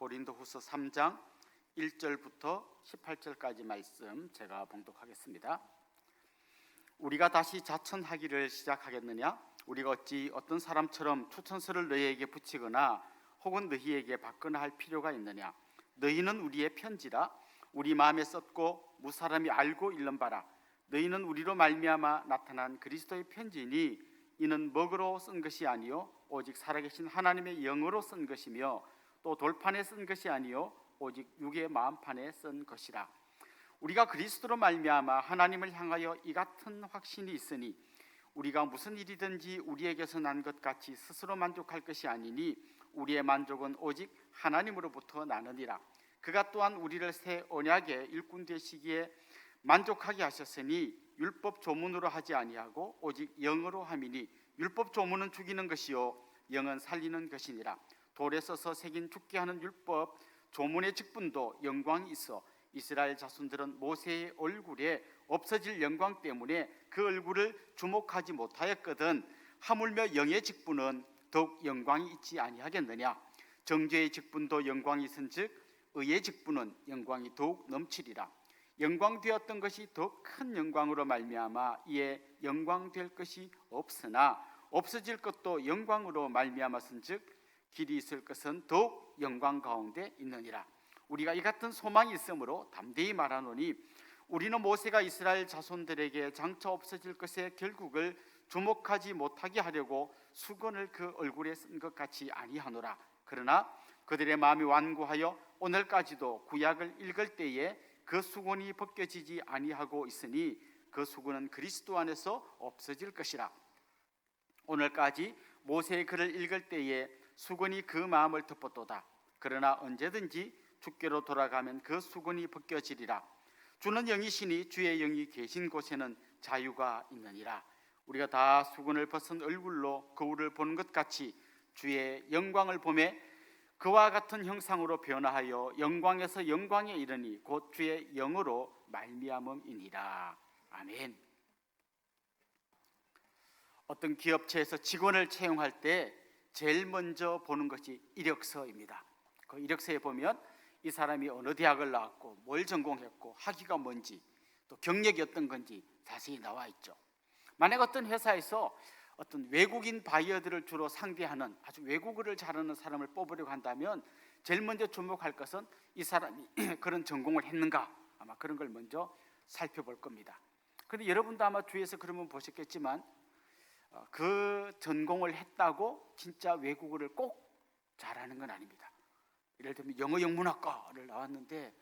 고린도후서 3장 1절부터 18절까지 말씀 제가 봉독하겠습니다. 우리가 다시 자천하기를 시작하겠느냐? 우리가 어찌 어떤 사람처럼 추천서를 너희에게 붙이거나 혹은 너희에게 받거나 할 필요가 있느냐? 너희는 우리의 편지라 우리 마음에 썼고 무사람이 알고 읽는 바라. 너희는 우리로 말미암아 나타난 그리스도의 편지니 이는 먹으로 쓴 것이 아니요 오직 살아계신 하나님의 영으로 쓴 것이며 또 돌판에 쓴 것이 아니요 오직 육의 마음판에 쓴 것이라. 우리가 그리스도로 말미암아 하나님을 향하여 이 같은 확신이 있으니 우리가 무슨 일이든지 우리에게서 난 것 같이 스스로 만족할 것이 아니니 우리의 만족은 오직 하나님으로부터 나느니라. 그가 또한 우리를 새 언약의 일꾼 되시기에 만족하게 하셨으니 율법 조문으로 하지 아니하고 오직 영으로 함이니 율법 조문은 죽이는 것이요 영은 살리는 것이니라. 돌에 써서 새긴 죽게 하는 율법 조문의 직분도 영광이 있어 이스라엘 자손들은 모세의 얼굴에 없어질 영광 때문에 그 얼굴을 주목하지 못하였거든 하물며 영의 직분은 더욱 영광이 있지 아니하겠느냐. 정죄의 직분도 영광이 있은즉 의의 직분은 영광이 더욱 넘치리라. 영광되었던 것이 더 큰 영광으로 말미암아 이에 영광될 것이 없으나 없어질 것도 영광으로 말미암았은즉 길이 있을 것은 더욱 영광 가운데 있느니라. 우리가 이 같은 소망이 있으므로 담대히 말하노니 우리는 모세가 이스라엘 자손들에게 장차 없어질 것의 결국을 주목하지 못하게 하려고 수건을 그 얼굴에 쓴 것 같이 아니하노라. 그러나 그들의 마음이 완고하여 오늘까지도 구약을 읽을 때에 그 수건이 벗겨지지 아니하고 있으니 그 수건은 그리스도 안에서 없어질 것이라. 오늘까지 모세의 글을 읽을 때에 수건이 그 마음을 덮었도다. 그러나 언제든지 주께로 돌아가면 그 수건이 벗겨지리라. 주는 영이시니 주의 영이 계신 곳에는 자유가 있느니라. 우리가 다 수건을 벗은 얼굴로 거울을 보는 것 같이 주의 영광을 보매 그와 같은 형상으로 변화하여 영광에서 영광에 이르니 곧 주의 영으로 말미암음이니라. 아멘. 어떤 기업체에서 직원을 채용할 때 제일 먼저 보는 것이 이력서입니다. 그 이력서에 보면 이 사람이 어느 대학을 나왔고 뭘 전공했고 학위가 뭔지 또 경력이 어떤 건지 자세히 나와 있죠. 만약 어떤 회사에서 어떤 외국인 바이어들을 주로 상대하는 아주 외국어를 잘하는 사람을 뽑으려고 한다면 제일 먼저 주목할 것은 이 사람이 그런 전공을 했는가, 아마 그런 걸 먼저 살펴볼 겁니다. 그런데 여러분도 아마 주위에서 그러면 보셨겠지만 그 전공을 했다고 진짜 외국어를 꼭 잘하는 건 아닙니다. 예를 들면 영어 영문학과를 나왔는데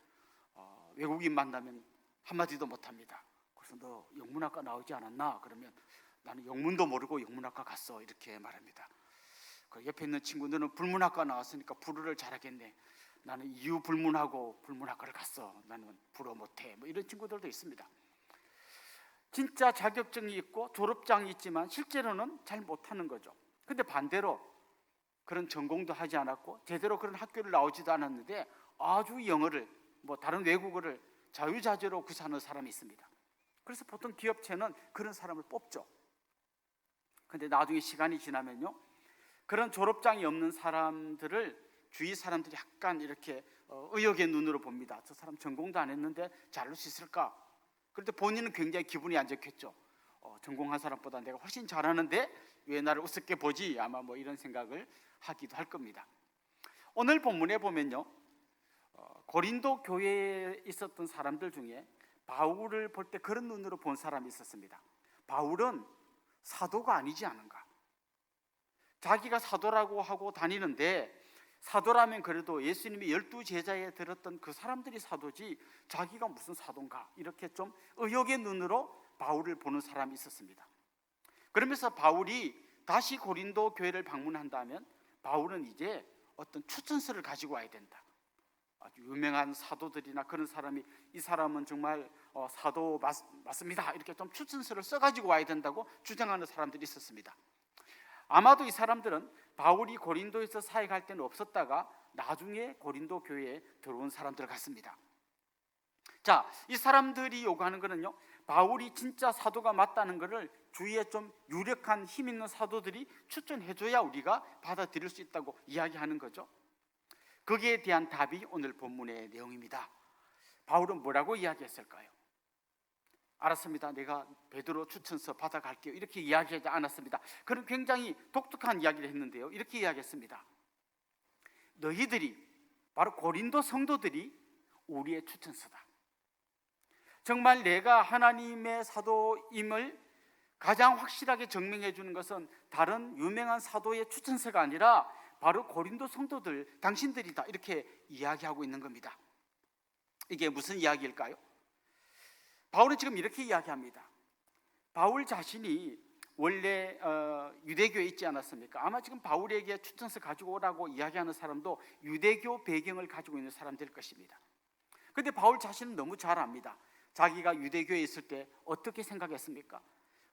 외국인 만나면 한마디도 못합니다. 그래서 너 영문학과 나오지 않았나? 그러면 나는 영문도 모르고 영문학과 갔어, 이렇게 말합니다. 그 옆에 있는 친구들은 불문학과 나왔으니까 불어를 잘하겠네. 나는 이유 불문하고 불문학과를 갔어. 나는 불어 못해. 뭐 이런 친구들도 있습니다. 진짜 자격증이 있고 졸업장이 있지만 실제로는 잘 못하는 거죠. 근데 반대로 그런 전공도 하지 않았고 제대로 그런 학교를 나오지도 않았는데 아주 영어를 뭐 다른 외국어를 자유자재로 구사하는 사람이 있습니다. 그래서 보통 기업체는 그런 사람을 뽑죠. 근데 나중에 시간이 지나면요, 그런 졸업장이 없는 사람들을 주위 사람들이 약간 이렇게 의욕의 눈으로 봅니다. 저 사람 전공도 안 했는데 잘할 수 있을까? 그런데 본인은 굉장히 기분이 안 좋겠죠. 전공한 사람보다 내가 훨씬 잘하는데 왜 나를 우습게 보지? 아마 뭐 이런 생각을 하기도 할 겁니다. 오늘 본문에 보면요, 고린도 교회에 있었던 사람들 중에 바울을 볼 때 그런 눈으로 본 사람이 있었습니다. 바울은 사도가 아니지 않은가? 자기가 사도라고 하고 다니는데 사도라면 그래도 예수님이 12제자에 들었던 그 사람들이 사도지 자기가 무슨 사도인가? 이렇게 좀 의욕의 눈으로 바울을 보는 사람이 있었습니다. 그러면서 바울이 다시 고린도 교회를 방문한다면 바울은 이제 어떤 추천서를 가지고 와야 된다. 아주 유명한 사도들이나 그런 사람이 이 사람은 정말 사도 맞습니다, 이렇게 좀 추천서를 써가지고 와야 된다고 주장하는 사람들이 있었습니다. 아마도 이 사람들은 바울이 고린도에서 사역할 때는 없었다가 나중에 고린도 교회에 들어온 사람들 같습니다. 자, 이 사람들이 요구하는 거는요, 바울이 진짜 사도가 맞다는 것을 주위에 좀 유력한 힘 있는 사도들이 추천해줘야 우리가 받아들일 수 있다고 이야기하는 거죠. 거기에 대한 답이 오늘 본문의 내용입니다. 바울은 뭐라고 이야기했을까요? 알았습니다. 내가 베드로 추천서 받아갈게요. 이렇게 이야기하지 않았습니다. 그런 굉장히 독특한 이야기를 했는데요. 이렇게 이야기했습니다. 너희들이, 바로 고린도 성도들이 우리의 추천서다. 정말 내가 하나님의 사도임을 가장 확실하게 증명해 주는 것은 다른 유명한 사도의 추천서가 아니라 바로 고린도 성도들, 당신들이다, 이렇게 이야기하고 있는 겁니다. 이게 무슨 이야기일까요? 바울은 지금 이렇게 이야기합니다. 바울 자신이 원래 유대교에 있지 않았습니까? 아마 지금 바울에게 추천서 가지고 오라고 이야기하는 사람도 유대교 배경을 가지고 있는 사람들일 것입니다. 그런데 바울 자신은 너무 잘 압니다. 자기가 유대교에 있을 때 어떻게 생각했습니까?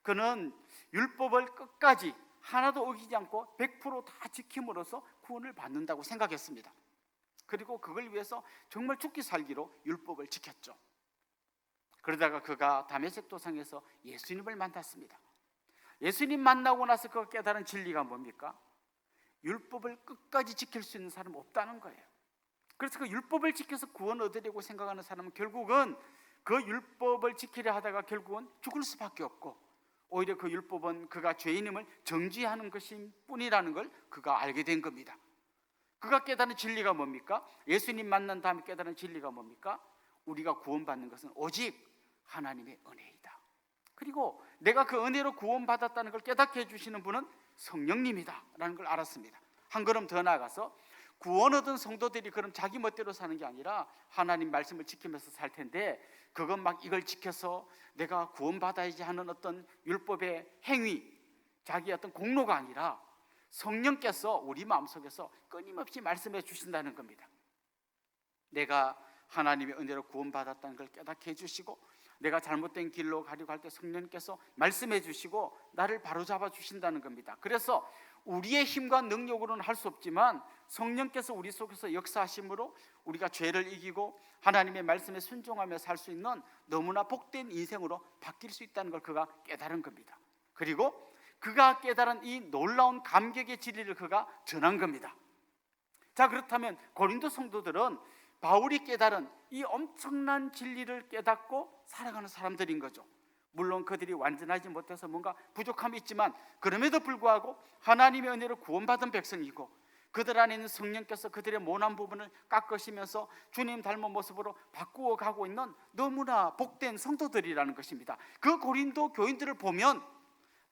그는 율법을 끝까지 하나도 어기지 않고 100%다 지킴으로써 구원을 받는다고 생각했습니다. 그리고 그걸 위해서 정말 죽기 살기로 율법을 지켰죠. 그러다가 그가 다메섹 도상에서 예수님을 만났습니다. 예수님 만나고 나서 그가 깨달은 진리가 뭡니까? 율법을 끝까지 지킬 수 있는 사람은 없다는 거예요. 그래서 그 율법을 지켜서 구원 얻으려고 생각하는 사람은 결국은 그 율법을 지키려 하다가 결국은 죽을 수밖에 없고, 오히려 그 율법은 그가 죄인임을 정지하는 것일 뿐이라는 걸 그가 알게 된 겁니다. 그가 깨달은 진리가 뭡니까? 예수님 만난 다음에 깨달은 진리가 뭡니까? 우리가 구원받는 것은 오직 하나님의 은혜이다. 그리고 내가 그 은혜로 구원받았다는 걸 깨닫게 해주시는 분은 성령님이다 라는 걸 알았습니다. 한 걸음 더 나아가서 구원 얻은 성도들이 그럼 자기 멋대로 사는 게 아니라 하나님 말씀을 지키면서 살 텐데, 그건 막 이걸 지켜서 내가 구원받아야지 하는 어떤 율법의 행위, 자기의 어떤 공로가 아니라 성령께서 우리 마음속에서 끊임없이 말씀해 주신다는 겁니다. 내가 하나님의 은혜로 구원받았다는 걸 깨닫게 해주시고, 내가 잘못된 길로 가려고 할 때 성령께서 말씀해 주시고 나를 바로잡아 주신다는 겁니다. 그래서 우리의 힘과 능력으로는 할 수 없지만 성령께서 우리 속에서 역사하심으로 우리가 죄를 이기고 하나님의 말씀에 순종하며 살 수 있는 너무나 복된 인생으로 바뀔 수 있다는 걸 그가 깨달은 겁니다. 그리고 그가 깨달은 이 놀라운 감격의 진리를 그가 전한 겁니다. 자, 그렇다면 고린도 성도들은 바울이 깨달은 이 엄청난 진리를 깨닫고 살아가는 사람들인 거죠. 물론 그들이 완전하지 못해서 뭔가 부족함이 있지만 그럼에도 불구하고 하나님의 은혜로 구원받은 백성이고, 그들 안에 있는 성령께서 그들의 모난 부분을 깎으시면서 주님 닮은 모습으로 바꾸어 가고 있는 너무나 복된 성도들이라는 것입니다. 그 고린도 교인들을 보면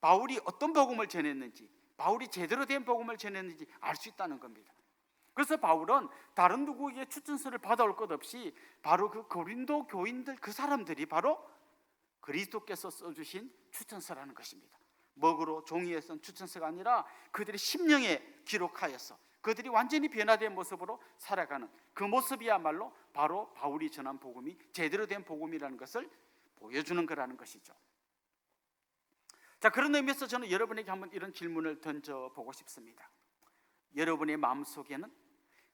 바울이 어떤 복음을 전했는지, 바울이 제대로 된 복음을 전했는지 알 수 있다는 겁니다. 그래서 바울은 다른 누구에게 추천서를 받아올 것 없이 바로 그 고린도 교인들, 그 사람들이 바로 그리스도께서 써주신 추천서라는 것입니다. 먹으로 종이에 쓴 추천서가 아니라 그들의 심령에 기록하여서 그들이 완전히 변화된 모습으로 살아가는 그 모습이야말로 바로 바울이 전한 복음이 제대로 된 복음이라는 것을 보여주는 거라는 것이죠. 자, 그런 의미에서 저는 여러분에게 한번 이런 질문을 던져보고 싶습니다. 여러분의 마음속에는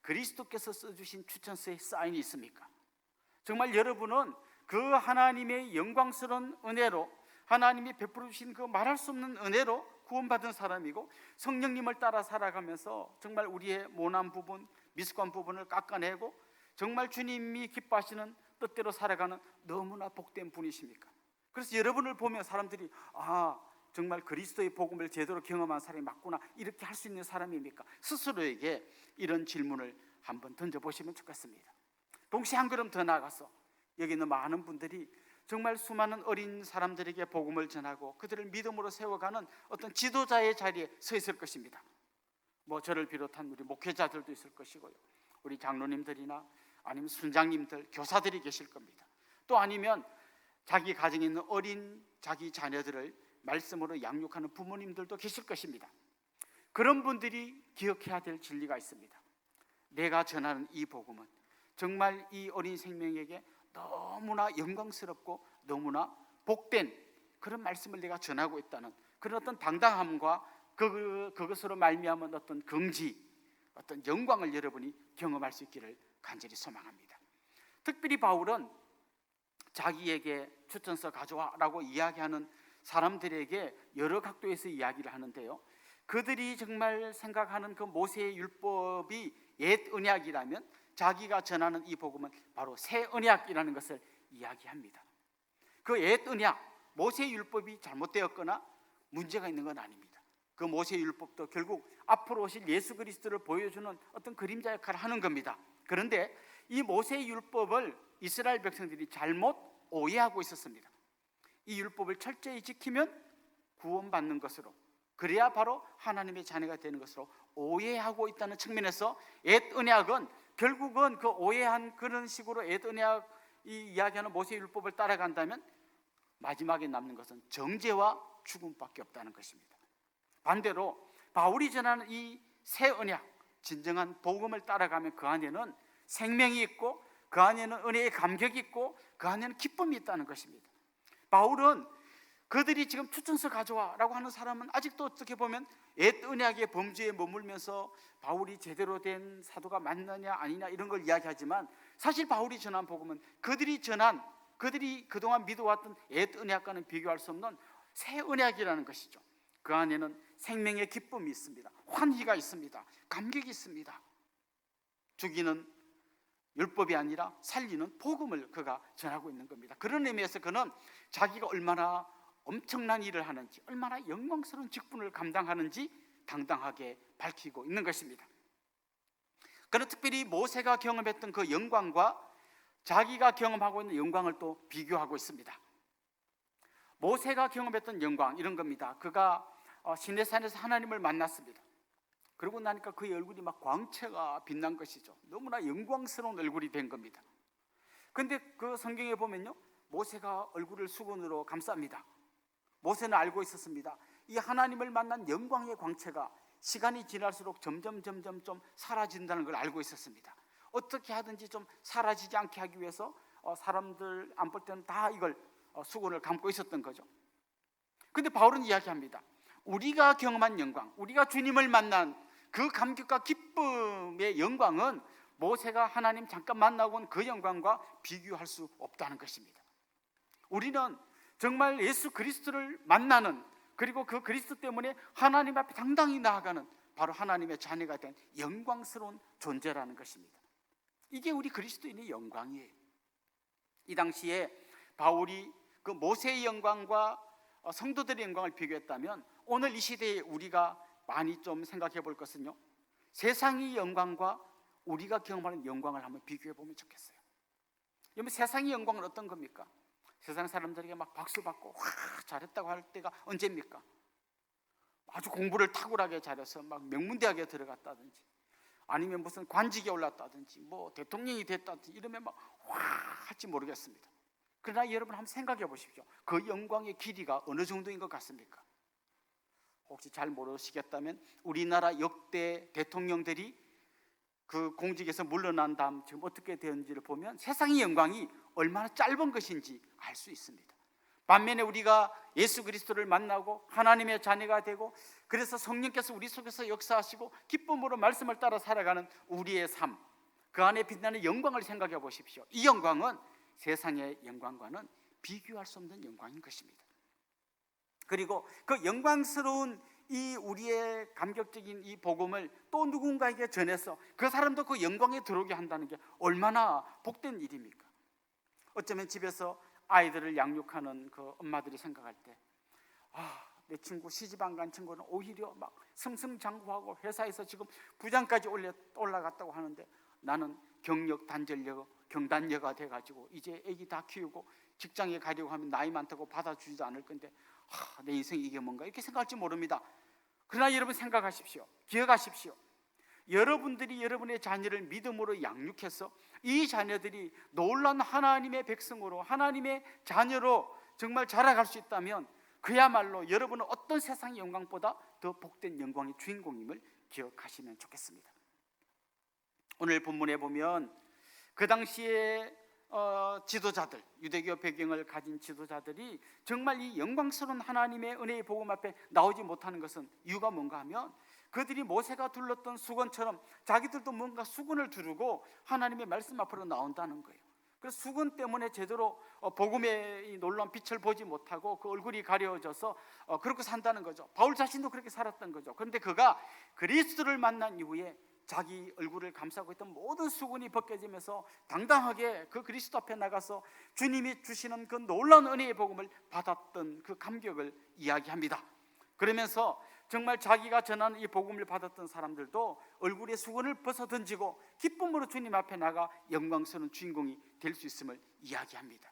그리스도께서 써주신 추천서의 사인이 있습니까? 정말 여러분은 그 하나님의 영광스러운 은혜로, 하나님이 베풀어 주신 그 말할 수 없는 은혜로 구원받은 사람이고, 성령님을 따라 살아가면서 정말 우리의 모난 부분, 미숙한 부분을 깎아내고 정말 주님이 기뻐하시는 뜻대로 살아가는 너무나 복된 분이십니까? 그래서 여러분을 보면 사람들이 정말 그리스도의 복음을 제대로 경험한 사람이 맞구나, 이렇게 할 수 있는 사람입니까? 스스로에게 이런 질문을 한번 던져보시면 좋겠습니다. 동시에 한 걸음 더 나아가서 여기 있는 많은 분들이 정말 수많은 어린 사람들에게 복음을 전하고 그들을 믿음으로 세워가는 어떤 지도자의 자리에 서 있을 것입니다. 저를 비롯한 우리 목회자들도 있을 것이고요, 우리 장로님들이나 아니면 순장님들, 교사들이 계실 겁니다. 또 아니면 자기 가정에 있는 어린 자기 자녀들을 말씀으로 양육하는 부모님들도 계실 것입니다. 그런 분들이 기억해야 될 진리가 있습니다. 내가 전하는 이 복음은 정말 이 어린 생명에게 너무나 영광스럽고 너무나 복된 그런 말씀을 내가 전하고 있다는 그런 어떤 당당함과 그것으로 말미암은 어떤 긍지, 어떤 영광을 여러분이 경험할 수 있기를 간절히 소망합니다. 특별히 바울은 자기에게 추천서 가져와라고 이야기하는 사람들에게 여러 각도에서 이야기를 하는데요, 그들이 정말 생각하는 그 모세의 율법이 옛 언약이라면 자기가 전하는 이 복음은 바로 새 언약이라는 것을 이야기합니다. 그 옛 언약, 모세의 율법이 잘못되었거나 문제가 있는 건 아닙니다. 그 모세의 율법도 결국 앞으로 오실 예수 그리스도를 보여주는 어떤 그림자 역할을 하는 겁니다. 그런데 이 모세의 율법을 이스라엘 백성들이 잘못 오해하고 있었습니다. 이 율법을 철저히 지키면 구원받는 것으로, 그래야 바로 하나님의 자녀가 되는 것으로 오해하고 있다는 측면에서 옛 언약은 결국은 그 오해한 그런 식으로 옛 언약이 이야기하는 모세의 율법을 따라간다면 마지막에 남는 것은 정죄와 죽음밖에 없다는 것입니다. 반대로 바울이 전하는 이 새 언약, 진정한 복음을 따라가면 그 안에는 생명이 있고 그 안에는 은혜의 감격이 있고 그 안에는 기쁨이 있다는 것입니다. 바울은 그들이 지금 추천서 가져와라고 하는 사람은 아직도 어떻게 보면 옛 언약의 범주에 머물면서 바울이 제대로 된 사도가 맞느냐 아니냐 이런 걸 이야기하지만, 사실 바울이 전한 복음은 그들이 그동안 믿어왔던 옛 언약과는 비교할 수 없는 새 언약이라는 것이죠. 그 안에는 생명의 기쁨이 있습니다. 환희가 있습니다. 감격이 있습니다. 죽이는 율법이 아니라 살리는 복음을 그가 전하고 있는 겁니다. 그런 의미에서 그는 자기가 얼마나 엄청난 일을 하는지, 얼마나 영광스러운 직분을 감당하는지 당당하게 밝히고 있는 것입니다. 그는 특별히 모세가 경험했던 그 영광과 자기가 경험하고 있는 영광을 또 비교하고 있습니다. 모세가 경험했던 영광 이런 겁니다. 그가 시내산에서 하나님을 만났습니다. 그러고 나니까 그의 얼굴이 막 광채가 빛난 것이죠. 너무나 영광스러운 얼굴이 된 겁니다. 그런데 그 성경에 보면요, 모세가 얼굴을 수건으로 감쌉니다. 모세는 알고 있었습니다. 이 하나님을 만난 영광의 광채가 시간이 지날수록 점점 좀 사라진다는 걸 알고 있었습니다. 어떻게 하든지 좀 사라지지 않게 하기 위해서 사람들 안 볼 때는 다 이걸 수건을 감고 있었던 거죠. 그런데 바울은 이야기합니다. 우리가 경험한 영광, 우리가 주님을 만난 그 감격과 기쁨의 영광은 모세가 하나님 잠깐 만나고 온 그 영광과 비교할 수 없다는 것입니다. 우리는 정말 예수 그리스도를 만나는, 그리고 그 그리스도 때문에 하나님 앞에 당당히 나아가는 바로 하나님의 자녀가 된 영광스러운 존재라는 것입니다. 이게 우리 그리스도인의 영광이에요. 이 당시에 바울이 그 모세의 영광과 성도들의 영광을 비교했다면, 오늘 이 시대에 우리가 많이 좀 생각해 볼 것은요, 세상의 영광과 우리가 경험하는 영광을 한번 비교해 보면 좋겠어요. 여러분, 세상의 영광은 어떤 겁니까? 세상 사람들에게 막 박수 받고 와 잘했다고 할 때가 언제입니까? 아주 공부를 탁월하게 잘해서 막 명문대학에 들어갔다든지, 아니면 무슨 관직에 올랐다든지, 뭐 대통령이 됐다든지 이러면 막 와 할지 모르겠습니다. 그러나 여러분 한번 생각해 보십시오. 그 영광의 길이가 어느 정도인 것 같습니까? 혹시 잘 모르시겠다면 우리나라 역대 대통령들이 그 공직에서 물러난 다음 지금 어떻게 되었는지를 보면 세상의 영광이 얼마나 짧은 것인지 알 수 있습니다. 반면에 우리가 예수 그리스도를 만나고 하나님의 자녀가 되고, 그래서 성령께서 우리 속에서 역사하시고 기쁨으로 말씀을 따라 살아가는 우리의 삶, 그 안에 빛나는 영광을 생각해 보십시오. 이 영광은 세상의 영광과는 비교할 수 없는 영광인 것입니다. 그리고 그 영광스러운 이 우리의 감격적인 이 복음을 또 누군가에게 전해서 그 사람도 그 영광에 들어오게 한다는 게 얼마나 복된 일입니까? 어쩌면 집에서 아이들을 양육하는 그 엄마들이 생각할 때, 내 친구 시집 안 간 친구는 오히려 막 승승장구하고 회사에서 지금 부장까지 올라갔다고 하는데, 나는 경력 단절녀 경단녀가 돼가지고 이제 애기 다 키우고 직장에 가려고 하면 나이 많다고 받아주지도 않을 건데 내 인생이 이게 뭔가 이렇게 생각할지 모릅니다. 그러나 여러분 생각하십시오. 기억하십시오. 여러분들이 여러분의 자녀를 믿음으로 양육해서 이 자녀들이 놀라운 하나님의 백성으로, 하나님의 자녀로 정말 자라갈 수 있다면 그야말로 여러분은 어떤 세상의 영광보다 더 복된 영광의 주인공임을 기억하시면 좋겠습니다. 오늘 본문에 보면 그 당시에 지도자들, 유대교 배경을 가진 지도자들이 정말 이 영광스러운 하나님의 은혜의 복음 앞에 나오지 못하는 것은 이유가 뭔가 하면, 그들이 모세가 둘렀던 수건처럼 자기들도 뭔가 수건을 두르고 하나님의 말씀 앞으로 나온다는 거예요. 그래서 수건 때문에 제대로 복음의 놀라운 빛을 보지 못하고 그 얼굴이 가려져서 그렇게 산다는 거죠. 바울 자신도 그렇게 살았던 거죠. 그런데 그가 그리스도를 만난 이후에 자기 얼굴을 감싸고 있던 모든 수건이 벗겨지면서 당당하게 그 그리스도 앞에 나가서 주님이 주시는 그 놀라운 은혜의 복음을 받았던 그 감격을 이야기합니다. 그러면서 정말 자기가 전하는 이 복음을 받았던 사람들도 얼굴에 수건을 벗어던지고 기쁨으로 주님 앞에 나가 영광스러운 주인공이 될 수 있음을 이야기합니다.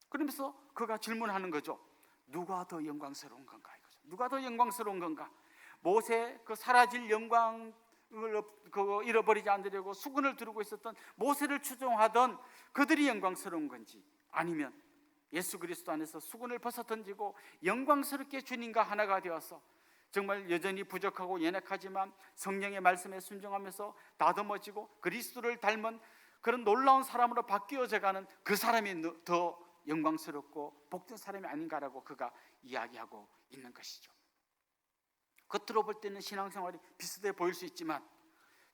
그러면서 그가 질문하는 거죠. 누가 더 영광스러운 건가? 이거죠. 누가 더 영광스러운 건가? 모세 그 사라질 영광을 잃어버리지 않으려고 수건을 두르고 있었던 모세를 추종하던 그들이 영광스러운 건지, 아니면 예수 그리스도 안에서 수건을 벗어던지고 영광스럽게 주님과 하나가 되어서 정말 여전히 부족하고 연약하지만 성령의 말씀에 순종하면서 다듬어지고 그리스도를 닮은 그런 놀라운 사람으로 바뀌어져가는 그 사람이 더 영광스럽고 복된 사람이 아닌가라고 그가 이야기하고 있는 것이죠. 겉으로 볼 때는 신앙생활이 비슷해 보일 수 있지만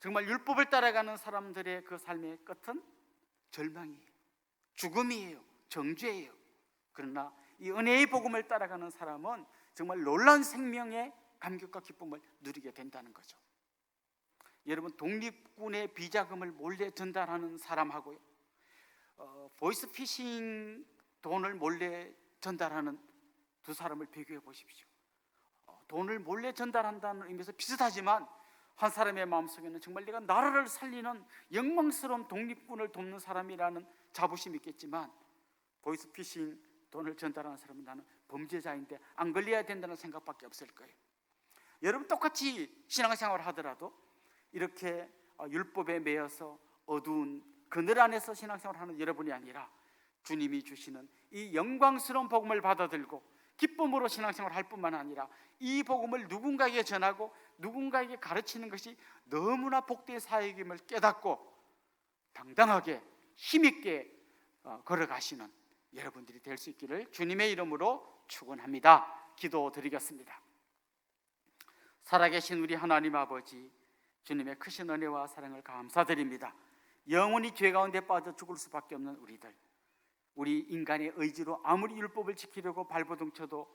정말 율법을 따라가는 사람들의 그 삶의 끝은 절망이에요, 죽음이에요, 정죄예요. 그러나 이 은혜의 복음을 따라가는 사람은 정말 놀라운 생명의 감격과 기쁨을 누리게 된다는 거죠. 여러분, 독립군의 비자금을 몰래 전달하는 사람하고요, 보이스피싱 돈을 몰래 전달하는 두 사람을 비교해 보십시오. 돈을 몰래 전달한다는 의미에서 비슷하지만 한 사람의 마음속에는 정말 내가 나라를 살리는 영광스러운 독립군을 돕는 사람이라는 자부심이 있겠지만, 보이스피싱 돈을 전달하는 사람은 나는 범죄자인데 안 걸려야 된다는 생각밖에 없을 거예요. 여러분, 똑같이 신앙생활을 하더라도 이렇게 율법에 매여서 어두운 그늘 안에서 신앙생활을 하는 여러분이 아니라 주님이 주시는 이 영광스러운 복음을 받아들고 기쁨으로 신앙생활을 할 뿐만 아니라 이 복음을 누군가에게 전하고 누군가에게 가르치는 것이 너무나 복된 사역임을 깨닫고 당당하게 힘있게 걸어가시는 여러분들이 될 수 있기를 주님의 이름으로 축원합니다. 기도드리겠습니다. 살아계신 우리 하나님 아버지, 주님의 크신 은혜와 사랑을 감사드립니다. 영원히 죄 가운데 빠져 죽을 수밖에 없는 우리들, 우리 인간의 의지로 아무리 율법을 지키려고 발버둥 쳐도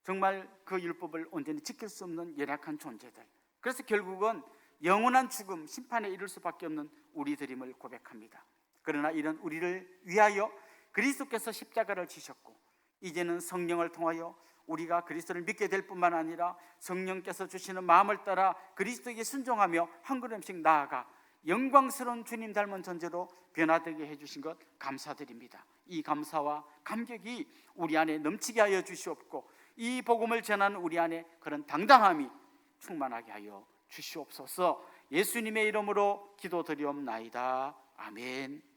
정말 그 율법을 온전히 지킬 수 없는 연약한 존재들, 그래서 결국은 영원한 죽음, 심판에 이를 수밖에 없는 우리들임을 고백합니다. 그러나 이런 우리를 위하여 그리스도께서 십자가를 지셨고 이제는 성령을 통하여 우리가 그리스도를 믿게 될 뿐만 아니라 성령께서 주시는 마음을 따라 그리스도에게 순종하며 한 걸음씩 나아가 영광스러운 주님 닮은 존재로 변화되게 해주신 것 감사드립니다. 이 감사와 감격이 우리 안에 넘치게 하여 주시옵고 이 복음을 전하는 우리 안에 그런 당당함이 충만하게 하여 주시옵소서. 예수님의 이름으로 기도드리옵나이다. 아멘.